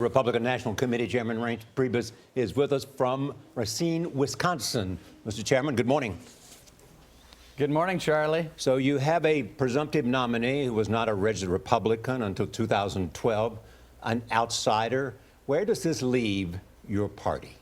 Republican National Committee Chairman Reince Priebus is with us from Racine, Wisconsin. Mr. Chairman, good morning. Good morning, Charlie. So you have a presumptive nominee who was not a registered Republican until 2012, an outsider. Where does this leave your party?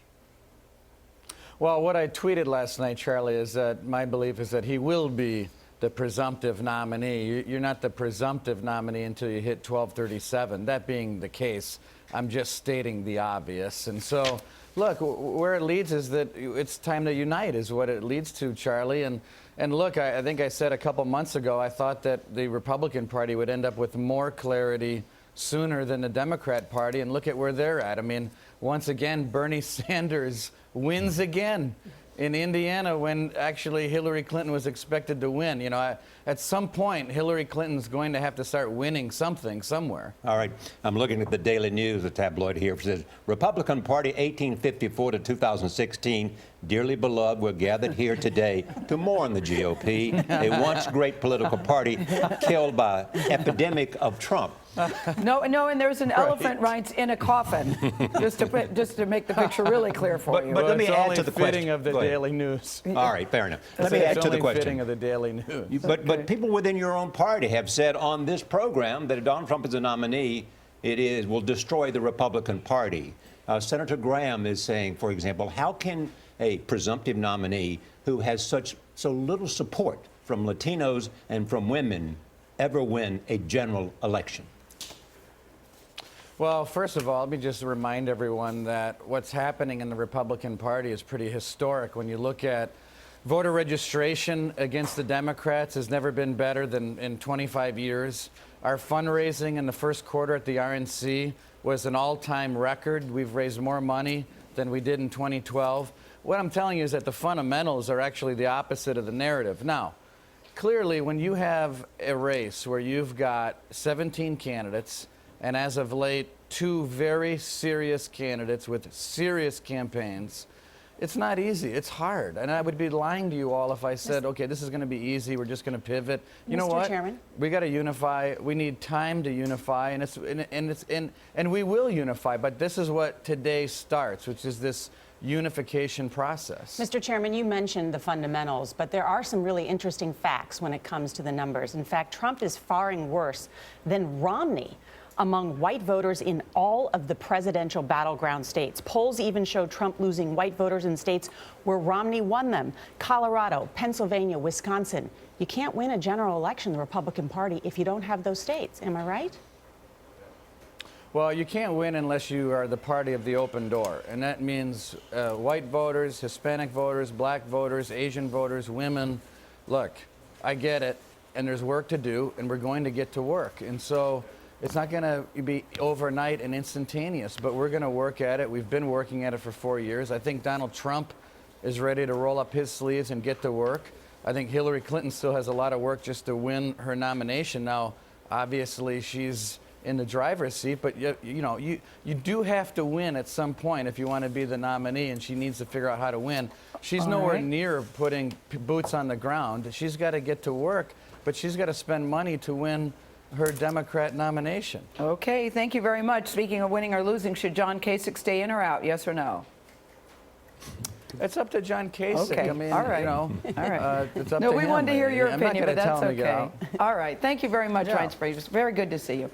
Well, what I tweeted last night, Charlie, is that my belief is that he will be the presumptive nominee. You're not the presumptive nominee until you hit 1237. That being the case, I'm just stating the obvious. And so, look, where it leads is that it's time to unite is what it leads to, Charlie. And look, I think I said a couple months ago, I thought that the Republican Party would end up with more clarity sooner than the Democrat Party, and look at where they're at. I mean, once again, Bernie Sanders wins again in Indiana when actually Hillary Clinton was expected to win. You know, at some point, Hillary Clinton's going to have to start winning something somewhere. All right. I'm looking at the Daily News, the tabloid here. It says, Republican Party 1854 to 2016, dearly beloved, we're gathered here today to mourn the GOP, a once great political party killed by epidemic of Trump. No, and there's an elephant, Reince, in a coffin, just to make the picture really clear for you. But let me add to the fitting question. of the Daily News. All right, fair enough. Let me It's add to the only question. fitting of the Daily News. But people within your own party have said on this program that if Donald Trump is a nominee, will destroy the Republican Party. Senator Graham is saying, for example, how can a presumptive nominee who has so little support from Latinos and from women ever win a general election? Well, first of all, let me just remind everyone that what's happening in the Republican Party is pretty historic. When you look at voter registration against the Democrats has never been better than in 25 years. Our fundraising in the first quarter at the RNC was an all-time record. We've raised more money than we did in 2012. What I'm telling you is that the fundamentals are actually the opposite of the narrative. Now, clearly, when you have a race where you've got 17 candidates, and as of late, 2 very serious candidates with serious campaigns, it's not easy. It's hard. And I would be lying to you all if I said, okay, this is going to be easy. We're just going to pivot. You know what? Mr. Chairman? We got to unify. We need time to unify, and we will unify. But this is what today starts, which is this unification process. Mr. Chairman, you mentioned the fundamentals, but there are some really interesting facts when it comes to the numbers. In fact, Trump is faring worse than Romney among white voters in all of the presidential battleground states. Polls even show Trump losing white voters in states where Romney won them: Colorado, Pennsylvania, Wisconsin. You can't win a general election, the Republican Party, if you don't have those states. Am I right? Well, you can't win unless you are the party of the open door. And that means white voters, Hispanic voters, black voters, Asian voters, women. Look, I get it, and there's work to do, and we're going to get to work. And so it's not going to be overnight and instantaneous, but we're going to work at it. We've been working at it for 4 years. I think Donald Trump is ready to roll up his sleeves and get to work. I think Hillary Clinton still has a lot of work just to win her nomination. Now, obviously, she's in the driver's seat, but you do have to win at some point if you want to be the nominee, and she needs to figure out how to win. She's nowhere near putting boots on the ground. She's got to get to work, but she's got to spend money to win her Democrat nomination. Okay, thank you very much. Speaking of winning or losing, should John Kasich stay in or out? Yes or no? It's up to John Kasich. Okay, I mean, all right. All right. it's up No, to we him. wanted to hear your I'm not opinion, gonna but tell that's him to get okay. out. All right, thank you very much, Yeah. Reince Priebus. Very good to see you.